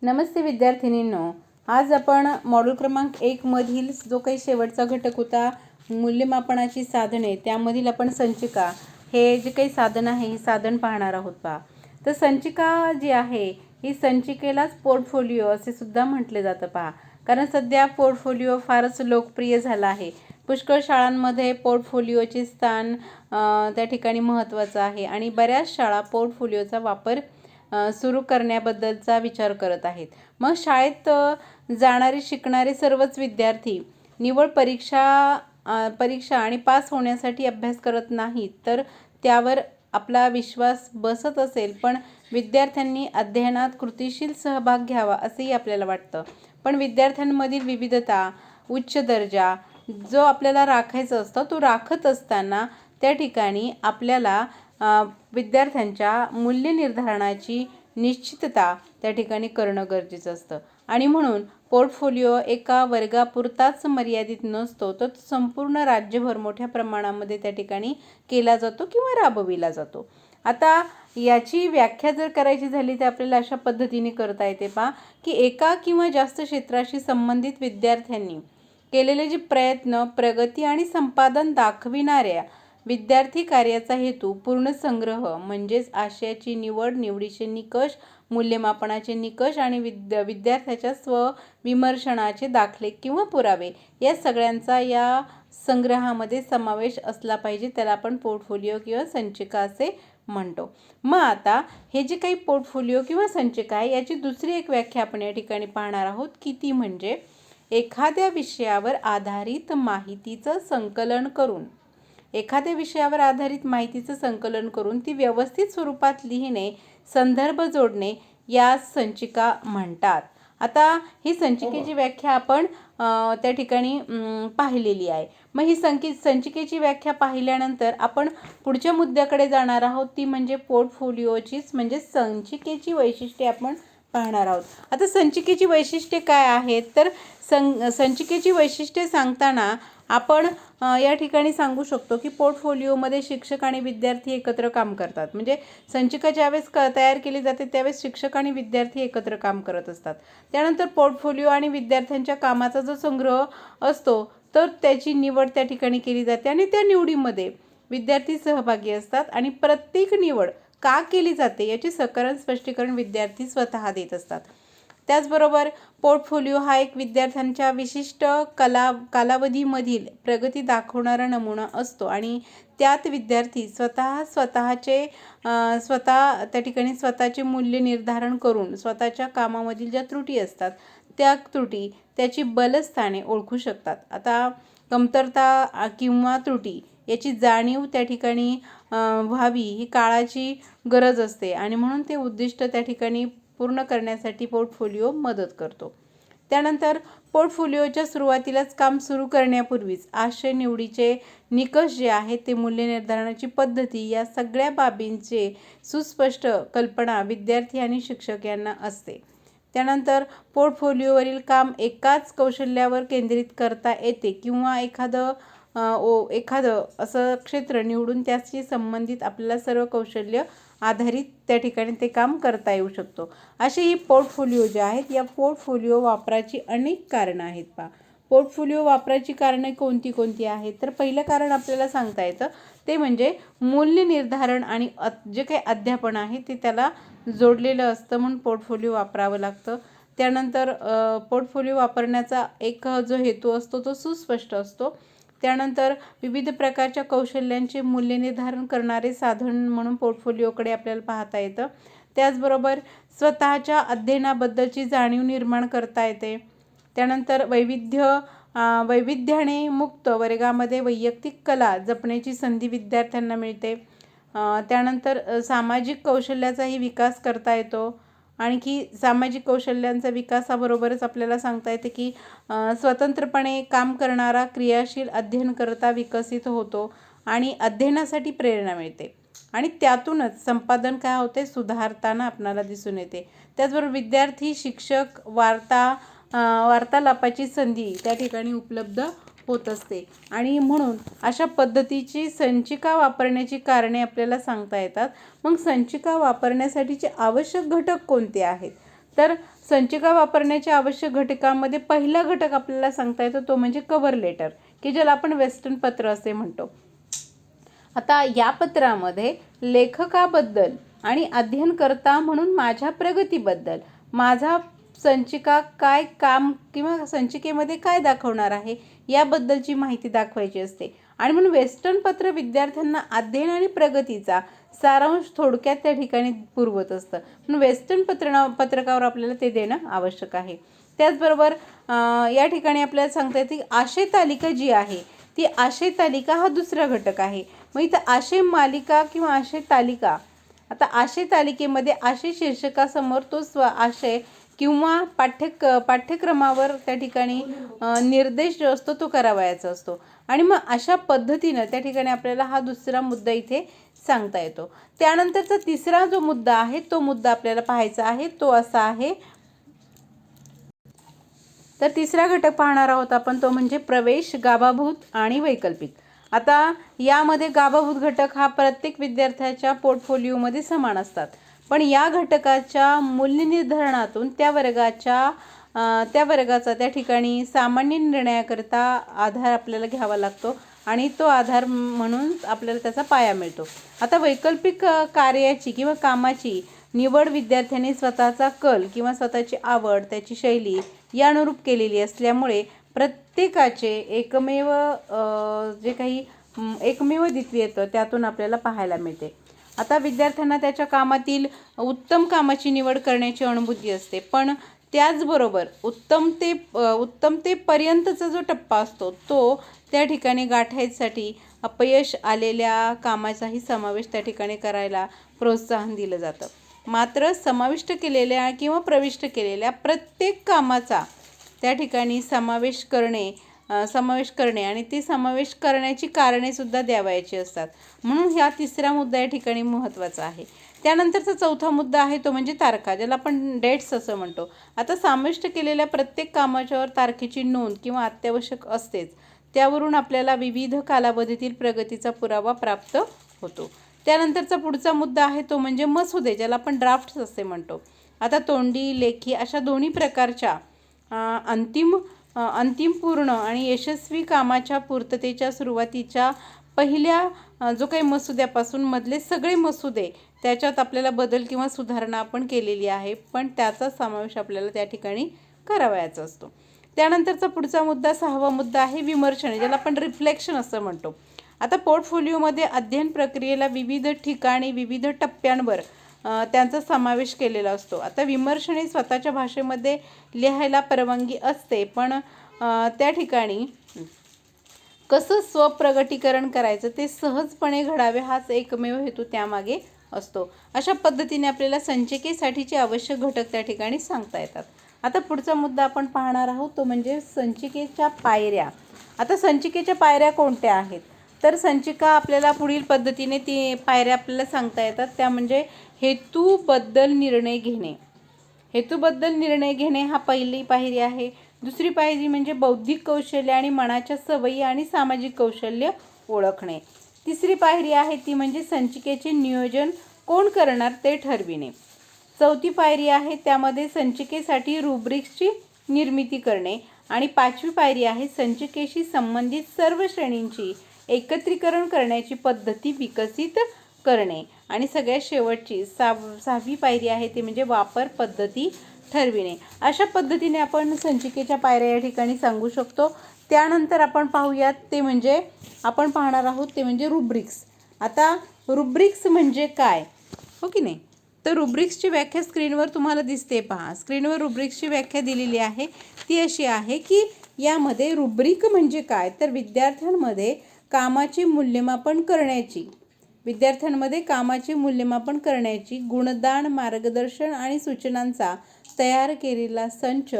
नमस्ते विद्यार्थिनींनो, आज आपण मॉड्यूल क्रमांक 1 मधील जो काही शेवटचा घटक होता मूल्यमापनाची साधने, त्यामधील आपण संचिका हे जे काही साधन आहे हे साधन पाहणार आहोत पहा. तर संचिका जी आहे ही संचिकेलाच पोर्टफोलिओ असे सुद्धा म्हटले जातं पहा. कारण सध्या पोर्टफोलिओ फारच लोकप्रिय झाला आहे. पुष्कळ शाळांमध्ये पोर्टफोलिओचे स्थान त्या ठिकाणी महत्त्वाचं आहे आणि बऱ्याच शाळा पोर्टफोलिओचा वापर सुरू करण्याबद्दलचा विचार करत आहेत. मग शाळेत जाणारे शिकणारे सर्वच विद्यार्थी निवड परीक्षा आणि पास होण्यासाठी अभ्यास करत नाहीत, तर त्यावर आपला विश्वास बसत असेल, पण विद्यार्थ्यांनी अध्ययनात कृतीशील सहभाग घ्यावा असेही आपल्याला वाटतं. पण विद्यार्थ्यांमधील विविधता, उच्च दर्जा जो आपल्याला राखायचा असतो तो राखत असताना त्या ठिकाणी आपल्याला विद्यार्थ्यांच्या मूल्य निर्धारणाची निश्चितता त्या ठिकाणी करणं गरजेचं असतं. आणि म्हणून पोर्टफोलिओ एका वर्गापुरताच मर्यादित नसतो, तर संपूर्ण राज्यभर मोठ्या प्रमाणामध्ये त्या ठिकाणी केला जातो किंवा राबविला जातो. आता याची व्याख्या जर करायची झाली तर आपल्याला अशा पद्धतीने करता येते पहा, की एका किंवा जास्त क्षेत्राशी संबंधित विद्यार्थ्यांनी केलेले जे प्रयत्न, प्रगती आणि संपादन दाखविणाऱ्या विद्यार्थी कार्याचा हेतू पूर्ण संग्रह म्हणजेच आशयाची निवड, निवडीचे निकष, मूल्यमापनाचे निकष आणि विद्यार्थ्याच्या स्वविमर्शनाचे दाखले किंवा पुरावे या सगळ्यांचा या संग्रहामध्ये समावेश असला पाहिजे. त्याला आपण पोर्टफोलिओ किंवा संचिका असे म्हणतो. मग आता हे जे काही पोर्टफोलिओ किंवा संचिका आहे याची दुसरी एक व्याख्या आपण या ठिकाणी पाहणार आहोत, की ती म्हणजे एखाद्या विषयावर आधारित माहितीचं संकलन करून ती व्यवस्थित स्वरूपात लिहिणे, संदर्भ जोडणे यास संचिका म्हणतात. आता ही संचिकेची व्याख्या आपण त्या ठिकाणी पाहिलेली आहे. मग ही संचिकेची व्याख्या पाहिल्यानंतर आपण पुढच्या मुद्द्याकडे जाणार आहोत, ती म्हणजे पोर्टफोलिओचीच म्हणजे संचिकेची वैशिष्ट्ये आपण पाहणार आहोत. आता संचिकेची वैशिष्ट्ये काय आहेत, तर संचिकेची वैशिष्ट्ये सांगताना आपण या ठिकाणी सांगू शकतो की पोर्टफोलिओमध्ये शिक्षक आणि विद्यार्थी एकत्र काम करतात. म्हणजे संचिका ज्यावेळेस तयार केली जाते त्यावेळेस शिक्षक आणि विद्यार्थी एकत्र काम करत असतात. त्यानंतर पोर्टफोलिओ आणि विद्यार्थ्यांच्या कामाचा जो संग्रह असतो तर त्याची निवड त्या ठिकाणी केली जाते आणि त्या निवडीमध्ये विद्यार्थी सहभागी असतात आणि प्रत्येक निवड का केली जाते याचे सकारण स्पष्टीकरण विद्यार्थी स्वतः देत असतात. त्याचबरोबर पोर्टफोलिओ हा एक विद्यार्थ्यांच्या विशिष्ट कालावधीमधील प्रगती दाखवणारा नमुना असतो आणि त्यात विद्यार्थी स्वतःचे मूल्य निर्धारण करून स्वतःच्या कामामधील ज्या त्रुटी असतात त्या त्रुटी, त्याची बलस्थाने ओळखू शकतात. आता कमतरता किंवा त्रुटी याची जाणीव त्या ठिकाणी व्हावी ही काळाची गरज असते आणि म्हणून ते उद्दिष्ट त्या ठिकाणी पूर्ण करण्यासाठी पोर्टफोलिओ मदत करतो. त्यानंतर पोर्टफोलिओच्या सुरुवातीलाच काम सुरू करण्यापूर्वीच आशय निवडीचे निकष जे आहेत ते मूल्य निर्धारणाची पद्धती या सगळ्या बाबींचे सुस्पष्ट कल्पना विद्यार्थी आणि शिक्षक यांना असते. त्यानंतर पोर्टफोलिओवरील काम एकाच कौशल्यावर केंद्रित करता येते किंवा एखादं असं क्षेत्र निवडून त्याशी संबंधित आपल्याला सर्व कौशल्य आधारित त्या ठिकाणी ते काम करता येऊ शकतो. अशी ही पोर्टफोलिओ जे आहेत या पोर्टफोलिओ वापराची अनेक कारणं आहेत पहा. पोर्टफोलिओ वापराची कारणं कोणती आहेत, तर पहिलं कारण आपल्याला सांगता येतं ते म्हणजे मूल्य निर्धारण आणि जे काही अध्यापन आहे ते त्याला जोडलेलं असतं, म्हणून पोर्टफोलिओ वापरावं लागतं. त्यानंतर पोर्टफोलिओ वापरण्याचा एक जो हेतू असतो तो सुस्पष्ट असतो. त्यानंतर विविध प्रकारच्या कौशल्यांचे मूल्य निर्धारण करणारे साधन म्हणून पोर्टफोलिओकडे आपल्याला पाहता येतं. त्याचबरोबर स्वतःच्या अध्ययनाबद्दलची जाणीव निर्माण करता येते. त्यानंतर वैविध्याने मुक्त वर्गामध्ये वैयक्तिक कला जपण्याची संधी विद्यार्थ्यांना मिळते. त्यानंतर सामाजिक कौशल्याचाही विकास करता येतो. आणखी सामाजिक कौशल्यांचा विकासाबरोबरच आपल्याला सांगता येते की स्वतंत्रपणे काम करणारा क्रियाशील अध्ययनकर्ता विकसित होतो आणि अध्ययनासाठी प्रेरणा मिळते आणि त्यातूनच संपादन काय होते सुधारताना आपणाला दिसून येते. त्याचबरोबर विद्यार्थी शिक्षक वार्तालापाची संधी त्या ठिकाणी उपलब्ध होत असते आणि म्हणून अशा पद्धतीची संचिका वापरण्याची कारणे आपल्याला सांगता येतात. मग संचिका वापरण्यासाठीचे आवश्यक घटक कोणते आहेत, तर संचिका वापरण्याच्या आवश्यक घटकांमध्ये पहिला घटक आपल्याला सांगता येतो तो म्हणजे कव्हर लेटर, की ज्याला आपण वेस्टर्न पत्र असे म्हणतो. आता या पत्रामध्ये लेखकाबद्दल आणि अध्ययनकर्ता म्हणून माझ्या प्रगतीबद्दल, माझा संचिका काय काम किंवा संचिकेमध्ये काय दाखवणार आहे याबद्दलची माहिती दाखवायची असते. आणि म्हणून वेस्टर्न पत्र विद्यार्थ्यांना अध्ययन आणि प्रगतीचा सारांश थोडक्यात त्या ठिकाणी पुरवत असतं. म्हणून वेस्टर्न पत्रकावर आपल्याला ते देणं आवश्यक आहे. त्याचबरोबर या ठिकाणी आपल्याला सांगता येते की आशय तालिका जी आहे ती आशय तालिका हा दुसरा घटक आहे. मग इथं आशय मालिका किंवा आशय तालिका, आता आशय तालिकेमध्ये आशय शीर्षकासमोर तो आशय किंवा पाठ्यक्रमावर त्या ठिकाणी निर्देश जो असतो तो करावयाचा असतो. आणि मग अशा पद्धतीनं त्या ठिकाणी आपल्याला हा दुसरा मुद्दा इथे सांगता येतो. त्यानंतरचा तिसरा जो मुद्दा आहे तो मुद्दा आपल्याला पाहायचा आहे, तो असा आहे. तर तिसरा घटक पाहणार आहोत आपण, तो म्हणजे प्रवेश, गाभाभूत आणि वैकल्पिक. आता यामध्ये गाभाभूत घटक हा प्रत्येक विद्यार्थ्याच्या पोर्टफोलिओमध्ये समान असतात, पण या घटकाच्या मूल्य निर्धारणातून त्या वर्गाचा त्या ठिकाणी सामान्य निर्णयाकरिता आधार आपल्याला घ्यावा लागतो आणि तो आधार म्हणून आपल्याला त्याचा पाया मिळतो. आता वैकल्पिक कार्याची किंवा कामाची निवड विद्यार्थ्यांनी स्वतःचा कल किंवा स्वतःची आवड, त्याची शैली या अनुरूप केलेली असल्यामुळे प्रत्येकाचे एकमेव द्वितीय येतं त्यातून आपल्याला पाहायला मिळते. आता विद्यार्थ्यांना त्याच्या कामातील उत्तम कामाची निवड करण्याची अनुभूती असते, पण त्याचबरोबर उत्तमतेपर्यंतचा जो टप्पा असतो तो त्या ठिकाणी गाठायसाठी अपयश आलेल्या कामाचाही समावेश त्या ठिकाणी करायला प्रोत्साहन दिलं जातं. मात्र समाविष्ट केलेल्या किंवा प्रविष्ट केलेल्या प्रत्येक कामाचा त्या ठिकाणी समावेश करणे आणि ते समावेश करण्याची कारणेसुद्धा द्यावायची असतात. म्हणून हा तिसरा मुद्दा या ठिकाणी महत्त्वाचा आहे. त्यानंतरचा चौथा मुद्दा आहे तो म्हणजे तारखा, ज्याला आपण डेट्स असं म्हणतो. आता समाविष्ट केलेल्या प्रत्येक कामाच्यावर तारखेची नोंद किंवा अत्यावश्यक असतेच. त्यावरून आपल्याला विविध कालावधीतील प्रगतीचा पुरावा प्राप्त होतो. त्यानंतरचा पुढचा मुद्दा आहे तो म्हणजे मसुदे, ज्याला आपण ड्राफ्ट्स असे म्हणतो. आता तोंडी, लेखी अशा दोन्ही प्रकारच्या अंतिम पूर्ण आणि यशस्वी कामाच्या पूर्ततेच्या सुरुवातीच्या पहिल्या जो काही मसुद्यापासून मधले सगळे मसुदे त्याच्यात आपल्याला बदल किंवा सुधारणा आपण केलेली आहे, पण त्याचा समावेश आपल्याला त्या ठिकाणी करावयाचा असतो. त्यानंतरचा पुढचा मुद्दा, सहावा मुद्दा आहे विमर्शने, ज्याला आपण रिफ्लेक्शन असं म्हणतो. आता पोर्टफोलिओमध्ये अध्ययन प्रक्रियेला विविध ठिकाणी विविध टप्प्यांवर त्यांचा समावेश केलेला असतो. आता विमर्शने स्वतःच्या भाषेमध्ये लिहायला परवानगी असते, पण त्या ठिकाणी कसं स्वप्रगटीकरण करायचं ते सहजपणे घडावे हाच एकमेव हेतू त्यामागे असतो. अशा पद्धतीने आपल्याला संचिकेसाठीचे आवश्यक घटक त्या ठिकाणी सांगता येतात. आता पुढचा मुद्दा आपण पाहणार आहोत तो म्हणजे संचिकेच्या पायऱ्या. आता संचिकेच्या पायऱ्या कोणत्या आहेत, तर संचिका आपल्याला पुढील पद्धतीने ती पायऱ्या आपल्याला सांगता येतात. त्या म्हणजे हेतूबद्दल निर्णय घेणे. हेतूबद्दल निर्णय घेणे हा पहिली पायरी आहे. दुसरी पायरी म्हणजे बौद्धिक कौशल्य आणि मनाच्या सवयी आणि सामाजिक कौशल्य ओळखणे. तिसरी पायरी आहे ती म्हणजे संचिकेचे नियोजन कोण करणार ते ठरविणे. चौथी पायरी आहे त्यामध्ये संचिकेसाठी रुब्रिक्सची निर्मिती करणे. आणि पाचवी पायरी आहे संचिकेशी संबंधित सर्व श्रेणींची एकत्रीकरण करण्याची पद्धती विकसित करणे. आणि सगळ्यात शेवटची सहावी पायरी आहे ते म्हणजे वापर पद्धती ठरविणे. अशा पद्धतीने आपण संचिकेच्या पायऱ्या या ठिकाणी सांगू शकतो. त्यानंतर आपण पाहूयात ते म्हणजे आपण पाहणार आहोत ते म्हणजे रुब्रिक्स. आता रुब्रिक्स म्हणजे काय, हो की नाही, तर रुब्रिक्सची व्याख्या स्क्रीनवर तुम्हाला दिसते पहा. स्क्रीनवर रुब्रिक्सची व्याख्या दिलेली आहे. ती अशी आहे की यामध्ये रुब्रिक म्हणजे काय, तर विद्यार्थ्यांमध्ये कामाचे मूल्यमापन करण्याची गुणदान, मार्गदर्शन आणि सूचनांचा तयार केलेला संच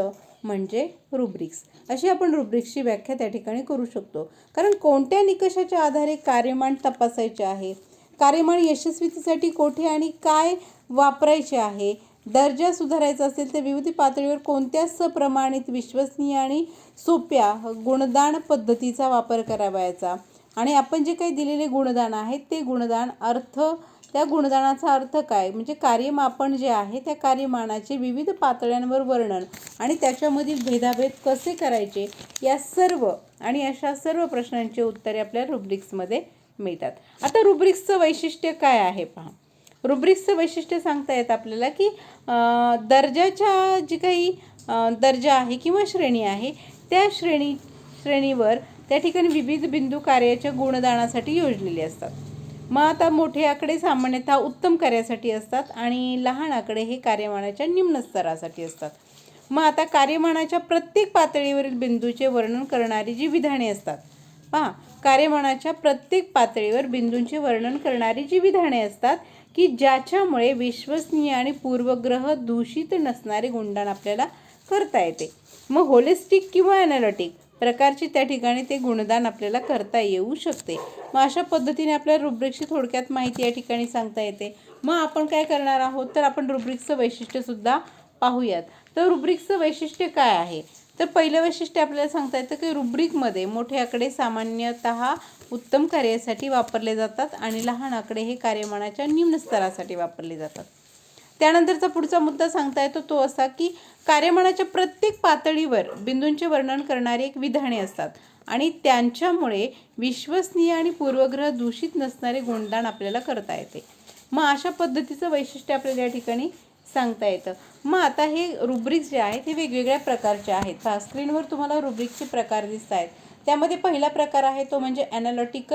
म्हणजे रुब्रिक्स. अशी आपण रुब्रिक्सची व्याख्या त्या ठिकाणी करू शकतो. कारण कोणत्या निकषाच्या आधारे कार्यमान तपासायचे आहे, कार्यमान यशस्वीतेसाठी कोठे आणि काय वापरायचे आहे, दर्जा सुधारायचा असेल तर विविध पातळीवर कोणत्या सप्रमाणित, विश्वसनीय आणि सोप्या गुणदान पद्धतीचा वापर करावयाचा, आणि आपण जे काही दिलेले गुणदान आहेत ते गुणदान अर्थ त्या गुणदानाचा अर्थ काय, म्हणजे कार्यमापन जे आहे त्या कार्यमानाचे विविध पातळ्यांवर वर्णन आणि त्याच्यामधील भेदाभेद कसे करायचे, या सर्व आणि अशा सर्व प्रश्नांची उत्तरे आपल्या रुब्रिक्समध्ये मिळतात. आता रुब्रिक्सचं वैशिष्ट्य काय आहे पहा. रुब्रिक्सचं वैशिष्ट्य सांगता येतं आपल्याला की दर्जाच्या जी काही दर्जा आहे किंवा श्रेणी आहे त्या श्रेणीवर त्या ठिकाणी विविध बिंदू कार्याच्या गुणदानासाठी योजलेले असतात. मग आता मोठे आकडे सामान्यतः उत्तम कार्यासाठी असतात आणि लहान आकडे हे कार्यमानाच्या निम्न स्तरासाठी असतात. मग आता कार्यमानाच्या प्रत्येक पातळीवरील बिंदूचे वर्णन करणारी जी विधाने असतात पहा, कार्यमानाच्या प्रत्येक पातळीवर बिंदूंचे वर्णन करणारी जी विधाने असतात की ज्याच्यामुळे विश्वसनीय आणि पूर्वग्रह दूषित नसणारे गुणदान आपल्याला करता येते. मग होलिस्टिक किंवा ॲनालिटिक प्रकारची त्या ठिकाणी ते गुणदान आपल्याला करता येऊ शकते. मग अशा पद्धतीने आपल्याला रुब्रिक्सची थोडक्यात माहिती या ठिकाणी सांगता येते. मग आपण काय करणार आहोत, तर आपण रुब्रिक्सचं वैशिष्ट्यसुद्धा पाहूयात. तर रुब्रिक्सचं वैशिष्ट्य काय आहे, तर पहिलं वैशिष्ट्य आपल्याला सांगता येतं की रुब्रिकमध्ये मोठे आकडे सामान्यतः उत्तम कार्यासाठी वापरले जातात आणि लहान आकडे हे कार्यमानाच्या निम्न स्तरासाठी वापरले जातात. त्यानंतरचा पुढचा मुद्दा सांगता येतो तो असा की कार्यमानाच्या प्रत्येक पातळीवर बिंदूंचे वर्णन करणारी एक विधाने असतात आणि त्यांच्यामुळे विश्वसनीय आणि पूर्वग्रह दूषित नसणारे गुणदान आपल्याला करता येते. मग अशा पद्धतीचं वैशिष्ट्य आपल्याला या ठिकाणी सांगता येतं. मग आता हे रुब्रिक्स जे आहेत हे वेगवेगळ्या प्रकारचे आहेत. स्क्रीनवर तुम्हाला रुब्रिक्सचे प्रकार दिसत आहेत. त्यामध्ये पहिला प्रकार आहे तो म्हणजे ॲनालिटिक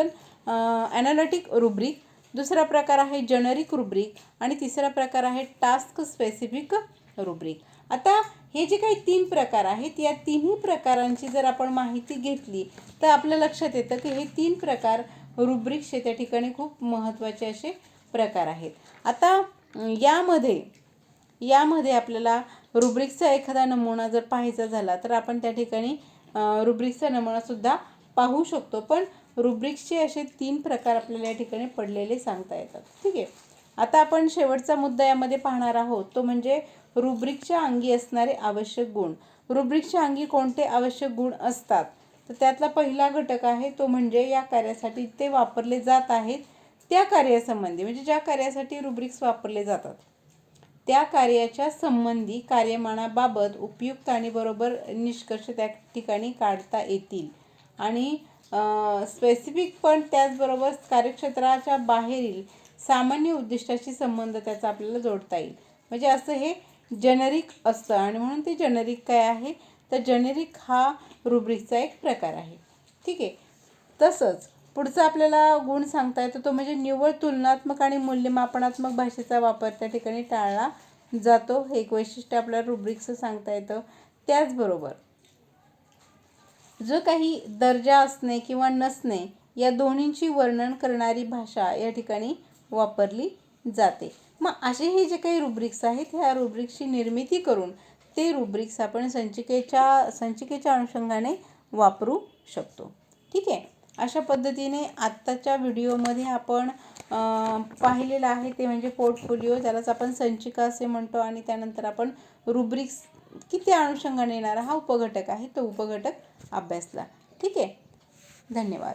रुब्रिक, दुसरा प्रकार आहे जेनरिक रुब्रिक आणि तिसरा प्रकार आहे टास्क स्पेसिफिक रुब्रिक. आता हे जे काही 3 प्रकार आहेत या तिन्ही प्रकारांची जर आपण माहिती घेतली तर आपल्या लक्षात येतं की हे 3 प्रकार रुब्रिक्सचे त्या ठिकाणी खूप महत्त्वाचे असे प्रकार आहेत. आता यामध्ये आपल्याला रुब्रिक्सचा एखादा नमुना जर पाहायचा झाला तर आपण त्या ठिकाणी रुब्रिक्सचा नमुनासुद्धा पाहू शकतो. पण रुब्रिक्सचे असे 3 प्रकार आपल्याला या ठिकाणी पडलेले सांगता येतात. ठीक आहे. आता आपण शेवटचा मुद्दा यामध्ये पाहणार आहोत तो म्हणजे रुब्रिकच्या अंगी असणारे आवश्यक गुण. रुब्रिकच्या अंगी कोणते आवश्यक गुण असतात, तर त्यातला पहिला घटक आहे तो म्हणजे या कार्यासाठी ते वापरले जात आहेत त्या कार्यासंबंधी, म्हणजे ज्या कार्यासाठी रुब्रिक्स वापरले जातात त्या कार्याच्या संबंधी कार्यमानाबाबत उपयुक्त आणि बरोबर निष्कर्ष त्या ठिकाणी काढता येतील आणि स्पेसिफिक पण त्याचबरोबर कार्यक्षेत्राच्या बाहेरील सामान्य उद्दिष्टाशी संबंध त्याचा आपल्याला जोडता येईल. म्हणजे असं हे जेनरिक असतं आणि म्हणून ते जेनरिक काय आहे, तर जेनरिक हा रुब्रिकचा एक प्रकार आहे. ठीक आहे. तसंच पुढचा आपल्याला गुण सांगता येतो तो म्हणजे निव्वळ तुलनात्मक आणि मूल्यमापनात्मक भाषेचा वापर त्या ठिकाणी टाळला जातो. हे एक वैशिष्ट्य आपल्याला रुब्रिक्सचं सांगता येतं. त्याचबरोबर जो काही दर्जा असणे किंवा नसणे या दोन्हींची वर्णन करणारी भाषा या ठिकाणी वापरली जाते. मग असे हे जे काही रुब्रिक्स आहेत ह्या रुब्रिक्सची निर्मिती करून ते रुब्रिक्स आपण संचिकेच्या अनुषंगाने वापरू शकतो. ठीक आहे. अशा पद्धतीने आत्ताच्या व्हिडिओमध्ये आपण पाहिलेलं आहे ते म्हणजे पोर्टफोलिओ, त्यालाच आपण संचिका असे म्हणतो आणि त्यानंतर आपण रुब्रिक्स किती अनुषंगाने येणारा हा उपघटक आहे तो उपघटक अभ्यासला. ठीक आहे. धन्यवाद.